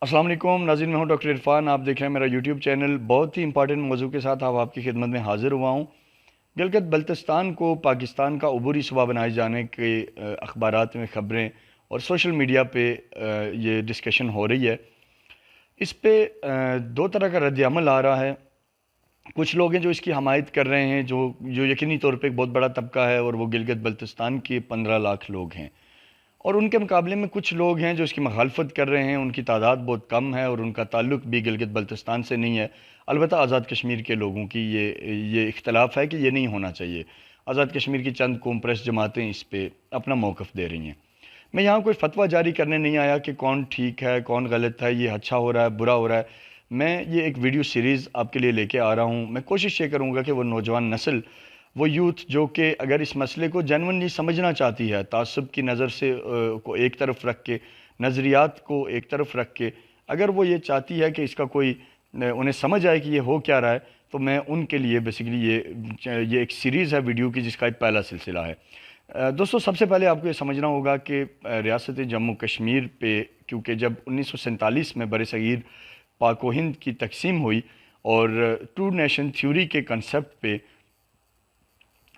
السلام علیکم ناظرین، میں ہوں ڈاکٹر عرفان. آپ دیکھ رہے ہیں میرا یوٹیوب چینل. بہت ہی امپارٹنٹ موضوع کے ساتھ آپ کی خدمت میں حاضر ہوا ہوں. گلگت بلتستان کو پاکستان کا عبوری صوبہ بنائے جانے کے اخبارات میں خبریں اور سوشل میڈیا پہ یہ ڈسکشن ہو رہی ہے. اس پہ دو طرح کا رد عمل آ رہا ہے. کچھ لوگ ہیں جو اس کی حمایت کر رہے ہیں، جو یقینی طور پہ ایک بہت بڑا طبقہ ہے، اور وہ گلگت بلتستان کے 15 لاکھ لوگ ہیں. اور ان کے مقابلے میں کچھ لوگ ہیں جو اس کی مخالفت کر رہے ہیں. ان کی تعداد بہت کم ہے اور ان کا تعلق بھی گلگت بلتستان سے نہیں ہے. البتہ آزاد کشمیر کے لوگوں کی یہ اختلاف ہے کہ یہ نہیں ہونا چاہیے. آزاد کشمیر کی چند کومپریس جماعتیں اس پہ اپنا موقف دے رہی ہیں. میں یہاں کوئی فتویٰ جاری کرنے نہیں آیا کہ کون ٹھیک ہے کون غلط ہے، یہ اچھا ہو رہا ہے برا ہو رہا ہے. میں یہ ایک ویڈیو سیریز آپ کے لیے لے کے آ رہا ہوں. میں کوشش یہ کروں گا کہ وہ نوجوان نسل، وہ یوتھ جو کہ اگر اس مسئلے کو جینونلی سمجھنا چاہتی ہے، تعصب کی نظر سے کو ایک طرف رکھ کے، نظریات کو ایک طرف رکھ کے، اگر وہ یہ چاہتی ہے کہ اس کا کوئی انہیں سمجھ آئے کہ یہ ہو کیا رہا ہے، تو میں ان کے لیے بیسیکلی یہ ایک سیریز ہے ویڈیو کی، جس کا ایک پہلا سلسلہ ہے. دوستو، سب سے پہلے آپ کو یہ سمجھنا ہوگا کہ ریاست جموں کشمیر پہ، کیونکہ جب 1947 میں بر صغیر پاک و ہند کی تقسیم ہوئی اور ٹو نیشن تھیوری کے کنسپٹ پہ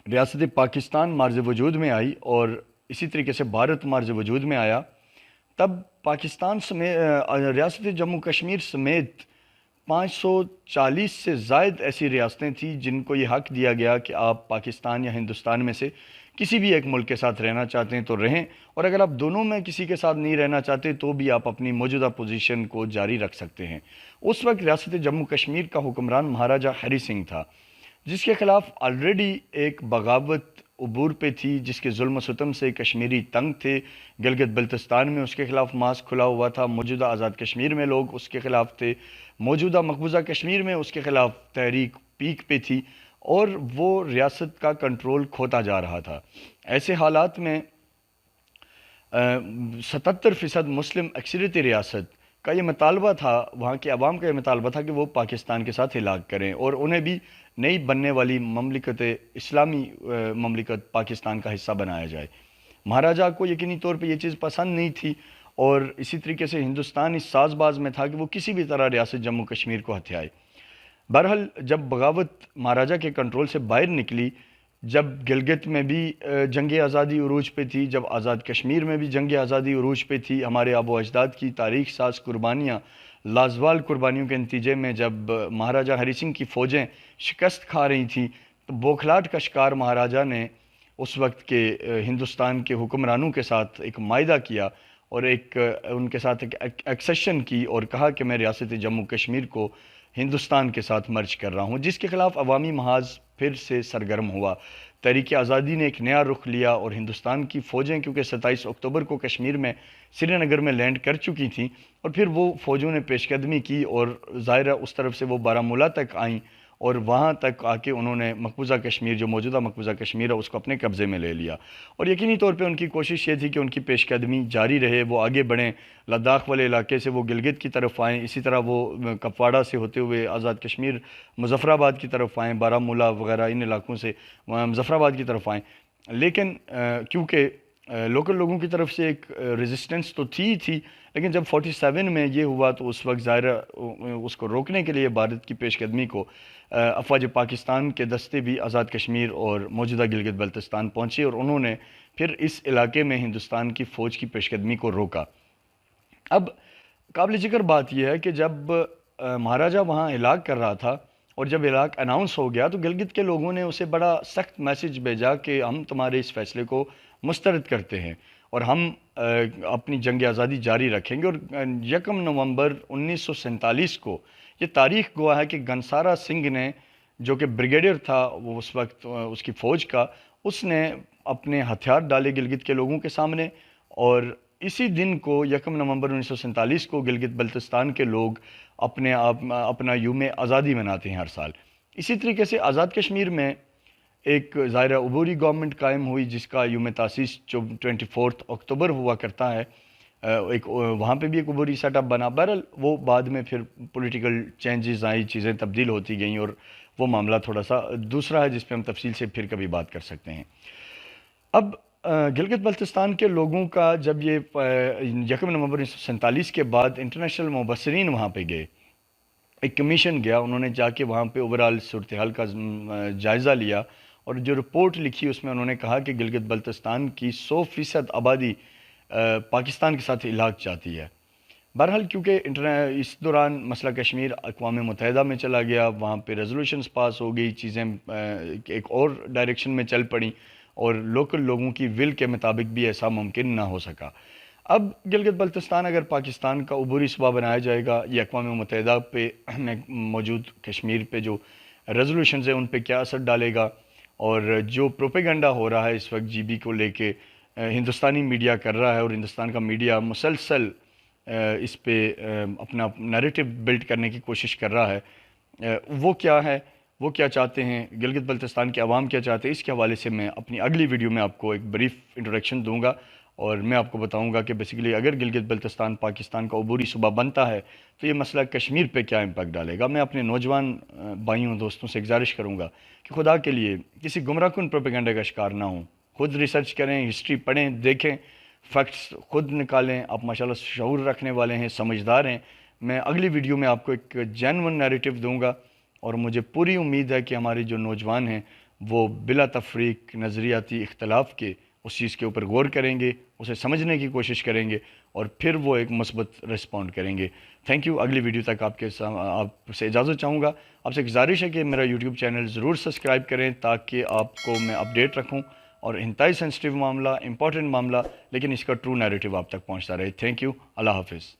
ریاست پاکستان مارز وجود میں آئی اور اسی طریقے سے بھارت مارز وجود میں آیا، تب پاکستان سمیت ریاست جموں کشمیر سمیت 540 سے زائد ایسی ریاستیں تھیں جن کو یہ حق دیا گیا کہ آپ پاکستان یا ہندوستان میں سے کسی بھی ایک ملک کے ساتھ رہنا چاہتے ہیں تو رہیں، اور اگر آپ دونوں میں کسی کے ساتھ نہیں رہنا چاہتے تو بھی آپ اپنی موجودہ پوزیشن کو جاری رکھ سکتے ہیں. اس وقت ریاست جموں کشمیر کا حکمران مہاراجہ ہری سنگھ تھا، جس کے خلاف آلریڈی ایک بغاوت عبور پہ تھی، جس کے ظلم و ستم سے کشمیری تنگ تھے. گلگت بلتستان میں اس کے خلاف ماسک کھلا ہوا تھا. موجودہ آزاد کشمیر میں لوگ اس کے خلاف تھے. موجودہ مقبوضہ کشمیر میں اس کے خلاف تحریک پیک پہ تھی، اور وہ ریاست کا کنٹرول کھوتا جا رہا تھا. ایسے حالات میں 77% مسلم اکثریتی ریاست کا یہ مطالبہ تھا، وہاں کے عوام کا یہ مطالبہ تھا کہ وہ پاکستان کے ساتھ ہلاک کریں اور انہیں بھی نئی بننے والی مملکت اسلامی مملکت پاکستان کا حصہ بنایا جائے. مہاراجہ کو یقینی طور پہ یہ چیز پسند نہیں تھی، اور اسی طریقے سے ہندوستان اس ساز باز میں تھا کہ وہ کسی بھی طرح ریاست جموں کشمیر کو ہتھیائے. بہرحال جب بغاوت مہاراجہ کے کنٹرول سے باہر نکلی، جب گلگت میں بھی جنگ آزادی عروج پہ تھی، جب آزاد کشمیر میں بھی جنگ آزادی عروج پہ تھی، ہمارے آبا و اجداد کی تاریخ ساز قربانیاں، لازوال قربانیوں کے نتیجے میں جب مہاراجہ ہری سنگھ کی فوجیں شکست کھا رہی تھیں، تو بوکھلاٹ کا شکار مہاراجہ نے اس وقت کے ہندوستان کے حکمرانوں کے ساتھ ایک معاہدہ کیا اور ان کے ساتھ ایک ایکسیشن کی، اور کہا کہ میں ریاست جموں کشمیر کو ہندوستان کے ساتھ مرج کر رہا ہوں، جس کے خلاف عوامی محاذ پھر سے سرگرم ہوا. تحریک آزادی نے ایک نیا رخ لیا، اور ہندوستان کی فوجیں کیونکہ 27 اکتوبر کو کشمیر میں سری نگر میں لینڈ کر چکی تھیں، اور پھر وہ فوجوں نے پیش قدمی کی اور ظاہرہ اس طرف سے وہ بارہمولہ تک آئیں، اور وہاں تک آ کے انہوں نے مقبوضہ کشمیر، جو موجودہ مقبوضہ کشمیر ہے، اس کو اپنے قبضے میں لے لیا. اور یقینی طور پہ ان کی کوشش یہ تھی کہ ان کی پیش قدمی جاری رہے، وہ آگے بڑھیں، لداخ والے علاقے سے وہ گلگت کی طرف آئیں، اسی طرح وہ کپواڑہ سے ہوتے ہوئے آزاد کشمیر مظفر آباد کی طرف آئیں، بارہمولہ وغیرہ ان علاقوں سے مظفر آباد کی طرف آئیں. لیکن کیونکہ لوکل لوگوں کی طرف سے ایک ریزسٹنس تو تھی، لیکن جب 47 میں یہ ہوا تو اس وقت ظاہرہ اس کو روکنے کے لیے بھارت کی پیش قدمی کو افواج پاکستان کے دستے بھی آزاد کشمیر اور موجودہ گلگت بلتستان پہنچے، اور انہوں نے پھر اس علاقے میں ہندوستان کی فوج کی پیش قدمی کو روکا. اب قابل ذکر بات یہ ہے کہ جب مہاراجہ وہاں ہلاک کر رہا تھا، اور جب ہلاک اناؤنس ہو گیا، تو گلگت کے لوگوں نے اسے بڑا سخت میسج بھیجا کہ ہم تمہارے اس فیصلے کو مسترد کرتے ہیں اور ہم اپنی جنگ آزادی جاری رکھیں گے. اور 1 نومبر 1947 کو یہ تاریخ گواہ ہے کہ گنسارا سنگھ نے، جو کہ بریگیڈیئر تھا وہ اس وقت اس کی فوج کا، اس نے اپنے ہتھیار ڈالے گلگت کے لوگوں کے سامنے، اور اسی دن کو 1 نومبر 1947 کو گلگت بلتستان کے لوگ اپنا یوم آزادی مناتے ہیں ہر سال. اسی طریقے سے آزاد کشمیر میں ایک ظاہرہ عبوری گورنمنٹ قائم ہوئی، جس کا یوم تاسیس 24 اکتوبر ہوا کرتا ہے. وہاں پہ بھی ایک عبوری سیٹ اپ بنا. بہرحال وہ بعد میں پھر پولیٹیکل چینجز آئی، چیزیں تبدیل ہوتی گئیں، اور وہ معاملہ تھوڑا سا دوسرا ہے جس پہ ہم تفصیل سے پھر کبھی بات کر سکتے ہیں. اب گلگت بلتستان کے لوگوں کا جب یہ 1 نومبر 1947 کے بعد انٹرنیشنل مبصرین وہاں پہ گئے، ایک کمیشن گیا، انہوں نے جا کے وہاں پہ اوورال صورتحال کا جائزہ لیا، اور جو رپورٹ لکھی اس میں انہوں نے کہا کہ گلگت بلتستان کی 100% آبادی پاکستان کے ساتھ الحاق چاہتی ہے۔ بہرحال کیونکہ اس دوران مسئلہ کشمیر اقوام متحدہ میں چلا گیا، وہاں پہ ریزولوشنز پاس ہو گئی، چیزیں ایک اور ڈائریکشن میں چل پڑیں، اور لوکل لوگوں کی ول کے مطابق بھی ایسا ممکن نہ ہو سکا۔ اب گلگت بلتستان اگر پاکستان کا عبوری صوبہ بنایا جائے گا، یہ اقوام متحدہ پہ میں موجود کشمیر پہ جو ریزولوشنز ہیں ان پہ کیا اثر ڈالے گا، اور جو پروپیگنڈا ہو رہا ہے اس وقت جی بی کو لے کے ہندوستانی میڈیا کر رہا ہے، اور ہندوستان کا میڈیا مسلسل اس پہ اپنا نیریٹو بلڈ کرنے کی کوشش کر رہا ہے، وہ کیا ہے، وہ کیا چاہتے ہیں، گلگت بلتستان کے عوام کیا چاہتے ہیں، اس کے حوالے سے میں اپنی اگلی ویڈیو میں آپ کو ایک بریف انٹروڈکشن دوں گا، اور میں آپ کو بتاؤں گا کہ بیسیکلی اگر گلگت بلتستان پاکستان کا عبوری صوبہ بنتا ہے تو یہ مسئلہ کشمیر پہ کیا امپیکٹ ڈالے گا۔ میں اپنے نوجوان بھائیوں دوستوں سے گزارش کروں گا کہ خدا کے لیے کسی گمراہ کن پروپیگنڈے کا شکار نہ ہوں، خود ریسرچ کریں، ہسٹری پڑھیں، دیکھیں، فیکٹس خود نکالیں۔ آپ ماشاءاللہ شعور رکھنے والے ہیں، سمجھدار ہیں۔ میں اگلی ویڈیو میں آپ کو ایک جینون نیریٹو دوں گا، اور مجھے پوری امید ہے کہ ہمارے جو نوجوان ہیں وہ بلا تفریق نظریاتی اختلاف کے اس چیز کے اوپر غور کریں گے، اسے سمجھنے کی کوشش کریں گے، اور پھر وہ ایک مثبت رسپونڈ کریں گے۔ Thank you. اگلی ویڈیو تک آپ سے اجازت چاہوں گا۔ آپ سے گزارش ہے کہ میرا یوٹیوب چینل ضرور سبسکرائب کریں تاکہ آپ کو میں اپڈیٹ رکھوں، اور انتہائی سینسٹیو معاملہ، امپورٹنٹ معاملہ، لیکن اس کا ٹرو نیریٹو آپ تک پہنچتا رہے۔ Thank you. اللہ حافظ۔